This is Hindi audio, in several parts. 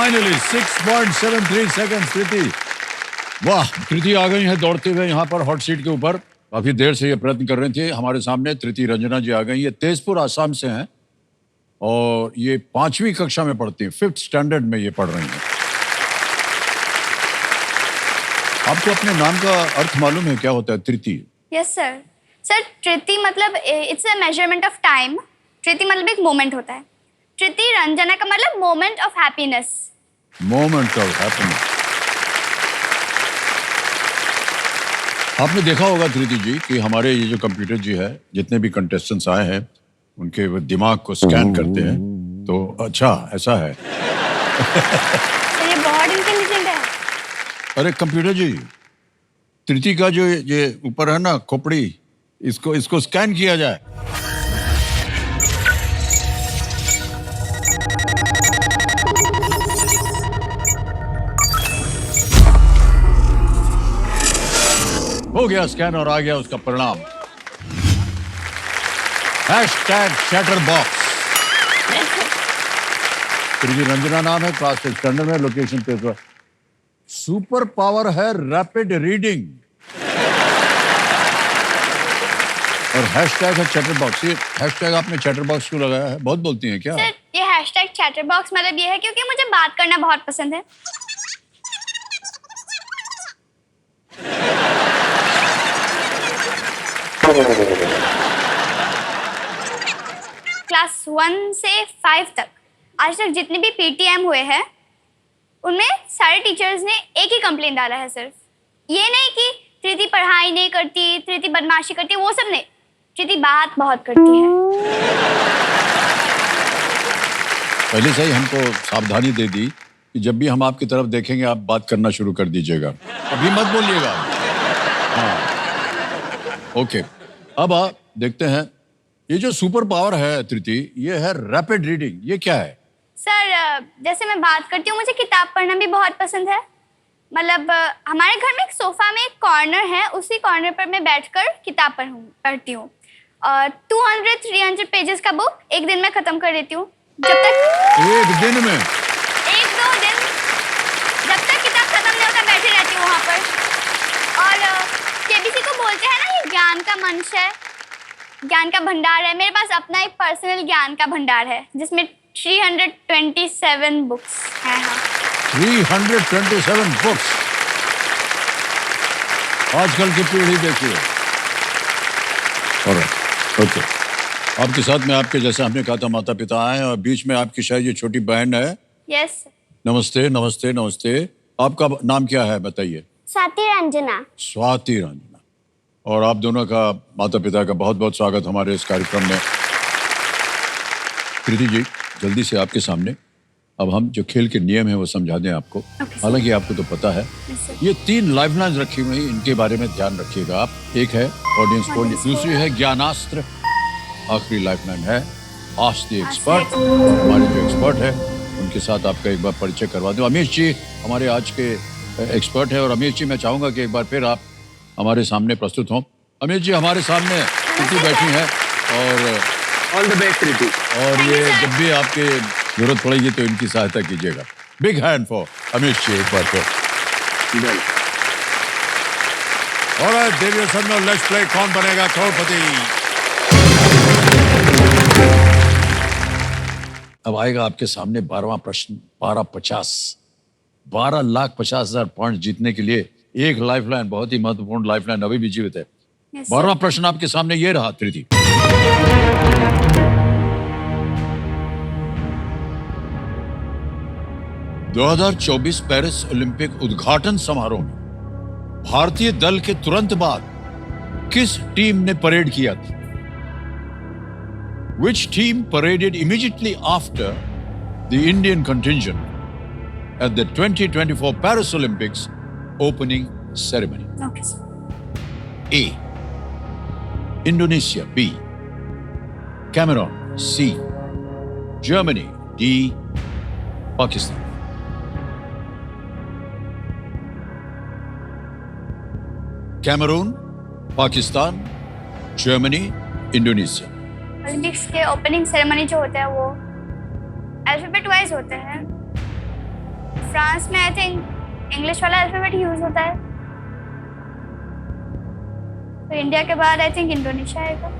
फाइनली 6.73 सेकंड्स कृति। वाह, कृति आ गई है दौड़ते हुए यहाँ पर हॉट सीट के ऊपर। काफी देर से ये प्रयत्न कर रहे थे। हमारे सामने कृति रंजना जी आ गई। ये तेजपुर आसाम से हैं और ये 5वीं कक्षा में पढ़ती हैं, 5th स्टैंडर्ड में ये पढ़ रही हैं। आपको अपने नाम का अर्थ मालूम है क्या होता है Kriti? Yes sir. Sir Kriti मतलब it's a measurement of time. Kriti मतलब एक मोमेंट होता है। कृति रंजना का मतलब moment of happiness. Moment of happiness. आपने देखा होगा कृति जी कि हमारे ये जो कंप्यूटर जी है, जितने भी कंटेस्टेंट्स आए हैं उनके वो दिमाग को स्कैन करते हैं। तो अच्छा ऐसा है। सर ये बहुत इंटेलिजेंट है। अरे कंप्यूटर जी, कृति का जो ये ऊपर है ना खोपड़ी, इसको स्कैन किया जाए। हो गया स्कैन और आ गया उसका परिणाम। #चैटरबॉक्स। कृति रंजना नाम है, क्लास 6 स्टैंडर्ड में, लोकेशन पे। सुपर पावर है रैपिड रीडिंग और हैशटैग है चैटरबॉक्स। ये हैशटैग आपने चैटरबॉक्स क्यों लगाया है? बहुत बोलती हैं क्या? सर ये हैशटैग चैटरबॉक्स मतलब ये है क्योंकि मुझे बात करना बहुत पसंद है। क्लास 1 से 5 तक आज तक जितने भी पीटीएम हुए हैं उनमें सारे टीचर्स ने एक ही कंप्लेन डाला है। सिर्फ ये नहीं कि कृति पढ़ाई नहीं करती, कृति बदमाशी करती है, वो सब नहीं। कृति बात बहुत करती है। पहले से ही हमको सावधानी दे दी कि जब भी हम आपकी तरफ देखेंगे आप बात करना शुरू कर दीजिएगा, अभी मत बोलिएगा। हाँ ओके, अब आप देखते हैं ये जो सुपर पावर है कृति, ये है रैपिड रीडिंग। ये क्या है? सर जैसे मैं बात करती हूँ, मुझे किताब पढ़ना भी बहुत पसंद है। मतलब हमारे घर में एक सोफा में एक कॉर्नर है, उसी कॉर्नर पर मैं बैठकर किताब पढ़ती हूँ। 200-300 पेजेस का बुक एक दिन में खत्म कर देती हूँ। जब तक एक दिन में? 1-2 दिन, जब तक किताब खत्म नहीं होता बैठी रहती हूँ वहाँ पर। और केबीसी को बोलते हैं ना, ये ज्ञान का मंच है, ज्ञान का भंडार है। मेरे पास अपना एक पर्सनल ज्ञान का भंडार है जिसमें 327 बुक्स हैं। हाँ 327 बुक्स। आजकल की पीढ़ी देखिए। ओके, आपके साथ में आपके जैसे हमने कहा था माता पिता आए और बीच में आपकी शायद ये छोटी बहन है। यस। नमस्ते नमस्ते नमस्ते। आपका नाम क्या है बताइए? स्वाति रंजना। स्वाति रंजना। और आप दोनों का माता पिता का बहुत बहुत स्वागत हमारे इस कार्यक्रम में। कृति जी, जल्दी से आपके सामने अब हम जो खेल के नियम है वो समझा दें आपको। हालांकि आपको तो पता है। ये 3 लाइफलाइंस रखी हुई हैं, इनके बारे में ध्यान रखिएगा आप। एक है ऑडियंस पोल, दूसरी है ज्ञानास्त्र, आखिरी लाइफलाइन है आस्क द एक्सपर्ट। हमारे जो एक्सपर्ट है उनके साथ आपका एक बार परिचय करवा दूं। अमीश जी हमारे आज के एक्सपर्ट है और अमीश जी मैं चाहूंगा कि एक बार फिर आप हमारे सामने प्रस्तुत हों। अमीश जी हमारे सामने कृति बैठी हैं और ऑल द बेस्ट कृति। और ये जब भी आपके जरूरत पड़ेगी तो इनकी सहायता कीजिएगा। बिग हैंड फॉर अमीश जी एक बार फिर। ऑलराइट देवियों सन्नो, लेट्स प्ले कौन बनेगा करोड़पति। अब आएगा आपके सामने 12वां प्रश्न। 12,50,000 पॉइंट जीतने के लिए एक लाइफलाइन, बहुत ही महत्वपूर्ण लाइफलाइन अभी भी जीवित है। 12वां प्रश्न आपके सामने ये रहा कृति। – 2024 पेरिस ओलंपिक उद्घाटन समारोह में भारतीय दल के तुरंत बाद किस टीम ने परेड किया था? Which team paraded immediately after the Indian contingent at the 2024 Paris Olympics opening ceremony? Okay, sir. A. Indonesia. B. Cameroon. C. Germany. D. Pakistan. Cameroon, Pakistan, Germany, Indonesia. Olympics के ओपनिंग सेरेमनी जो होता है वो अल्फाबेट वाइज होते हैं। फ्रांस में आई थिंक इंग्लिश वाला अल्फाबेट यूज होता है, तो इंडिया के बाद आई थिंक इंडोनेशिया आएगा।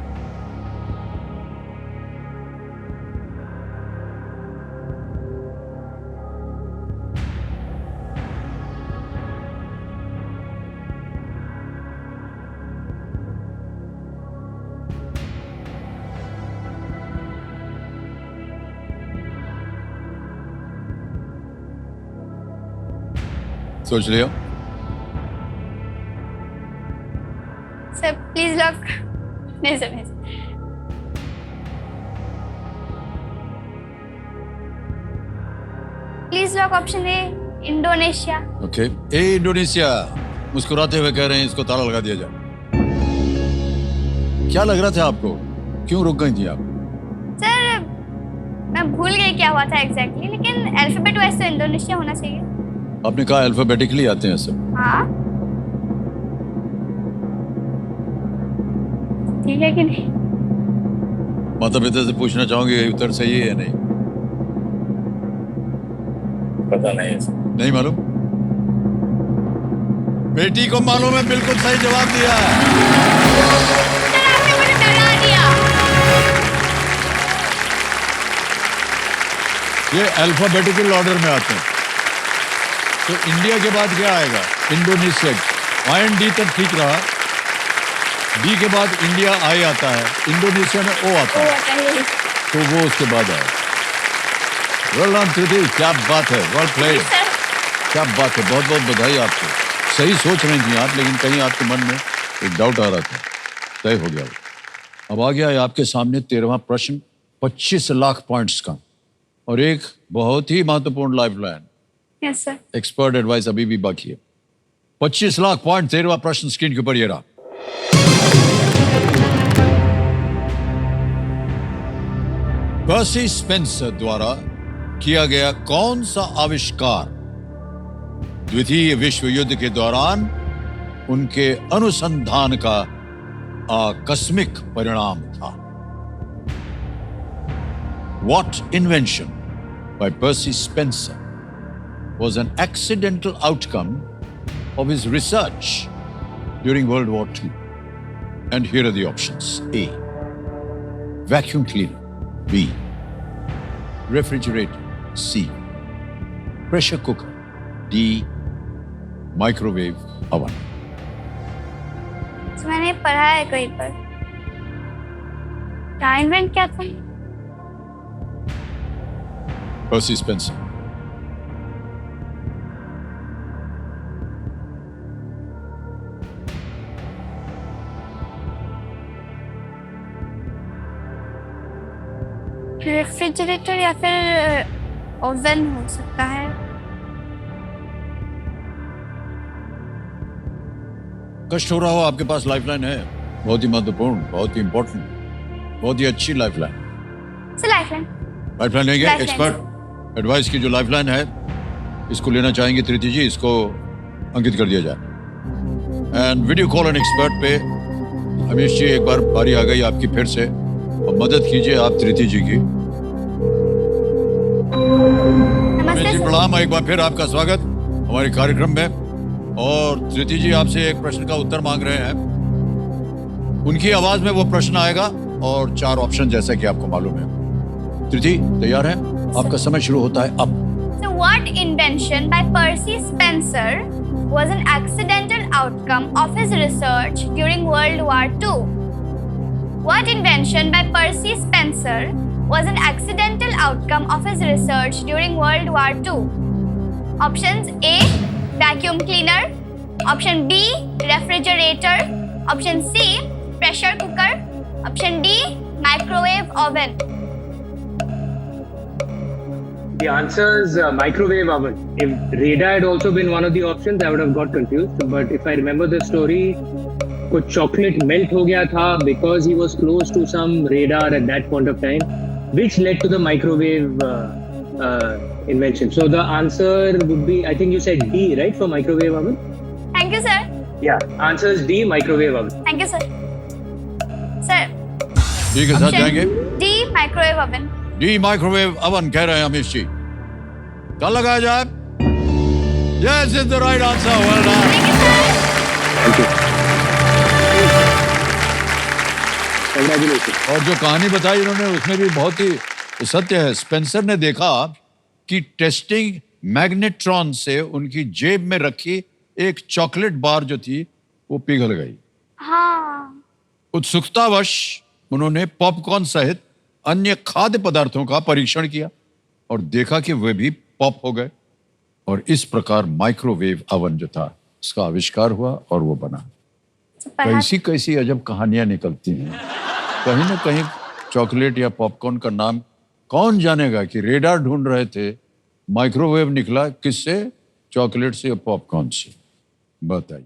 सोच लिया? Sir please lock. नहीं सर, नहीं sir. Please lock option A, Indonesia. Okay, A Indonesia. मुस्कुराते हुए कह रहे हैं इसको ताला लगा दिया जाए। क्या लग रहा था आपको? क्यों रुक गई थी आप? सर मैं भूल गई क्या हुआ था एग्जैक्टली, लेकिन अल्फाबेट वाइज तो इंडोनेशिया होना चाहिए। आपने कहा अल्फाबेटिकली आते हैं सब। हाँ ठीक है कि नहीं? माता पिता से पूछना चाहूंगी उत्तर सही है या नहीं? पता नहीं है सर। नहीं मालूम? बेटी को मालूम है, बिल्कुल सही जवाब दिया। सर आपने मुझे डरा दिया। ये अल्फाबेटिकल ऑर्डर में आते हैं। तो इंडिया के बाद क्या आएगा? इंडोनेशिया। आई डी तक ठीक रहा, डी के बाद इंडिया आई आता है, इंडोनेशिया में ओ आता है, तो वो उसके बाद आया। वेल डन कृति, क्या बात है, वेल प्लेड, क्या बात है, बहुत बहुत बधाई आपको। सही सोच रही थी आप, लेकिन कहीं आपके मन में एक डाउट आ रहा था, तय हो गया वो। अब आ गया है आपके सामने 13वां प्रश्न, 25 लाख पॉइंट्स का, और एक बहुत ही महत्वपूर्ण lifeline. Yes sir. Expert advice अभी भी बाकी है। 25 लाख पॉइंट, 13वां प्रश्न स्क्रीन के ऊपर ये रहा। पर्सी स्पेंसर द्वारा किया गया कौन सा आविष्कार द्वितीय विश्व युद्ध के दौरान उनके अनुसंधान का आकस्मिक परिणाम था? What invention by Percy Spencer was an accidental outcome of his research during World War II? And here are the options. A, vacuum cleaner. B, refrigerator. C, pressure cooker. D, microwave oven. तो मैंने पढ़ा है कहीं पर। क्या इन्वेंट क्या था? Percy Spencer. रेफ्रिजरेटर या फिर ओवन हो सकता है। कष्ट हो रहा हो, आपके पास लाइफलाइन है, बहुत ही महत्वपूर्ण, बहुत ही इंपॉर्टेंट, बहुत ही अच्छी लाइफलाइन। Sir lifeline. लाइफलाइन लेंगे? Lifeline, एक्सपर्ट एडवाइस की जो लाइफलाइन है, इसको लेना चाहेंगे त्रिति जी, इसको अंकित कर दिया जाए। And video call and expert पे अमीश जी, एक बार बारी आ गई आपकी फिर से, और मदद कीजिए आप त्रिति जी की। अमीश नमस्ते जी सर। प्रणाम, एक बार फिर आपका स्वागत हमारे कार्यक्रम में। और त्रिति जी आपसे एक प्रश्न का उत्तर मांग रहे हैं, उनकी आवाज में वो प्रश्न आएगा और 4 ऑप्शन, जैसा कि आपको मालूम है। त्रिति तैयार है? आपका समय शुरू होता है अब। So what invention by Percy Spencer was an accidental outcome of his research during World War II? What invention by Percy Spencer was an accidental outcome of his research during World War II? Options A, vacuum cleaner. Option B, refrigerator. Option C, pressure cooker. Option D, microwave oven. The answer is microwave oven. If radar had also been one of the options, I would have got confused. But if I remember the story, कुछ chocolate melt हो गया था because he was close to some radar at that point of time, which led to the microwave invention. So the answer would be, I think you said D, right, for microwave oven? Thank you, sir. Yeah, answer is D, microwave oven. Thank you, sir. Sir, ठीक है, साथ जाएंगे। D, microwave oven. D microwave oven कह रहे हैं अमीश जी। क्या लगाया जाए? Yes, it's the right answer. Well done. Thank you, sir. Thank you congratulation. और जो कहानी बताई इन्होंने उसमें भी बहुत ही सत्य है। स्पेंसर ने देखा कि टेस्टिंग मैग्नेट्रॉन से उनकी जेब में रखी एक चॉकलेट बार जो थी वो पिघल गई। हाँ। उत्सुकतावश उन्होंने पॉपकॉर्न सहित अन्य खाद्य पदार्थों का परीक्षण किया और देखा कि वे भी पॉप हो गए और इस प्रकार माइक्रोवेव अवन जो था उसका आविष्कार हुआ और वो बना। कैसी कैसी अजब कहानियां निकलती हैं। कहीं ना कहीं चॉकलेट या पॉपकॉर्न का नाम कौन जानेगा कि रेडार ढूंढ रहे थे, माइक्रोवेव निकला किससे? चॉकलेट से या पॉपकॉर्न से। बताइए।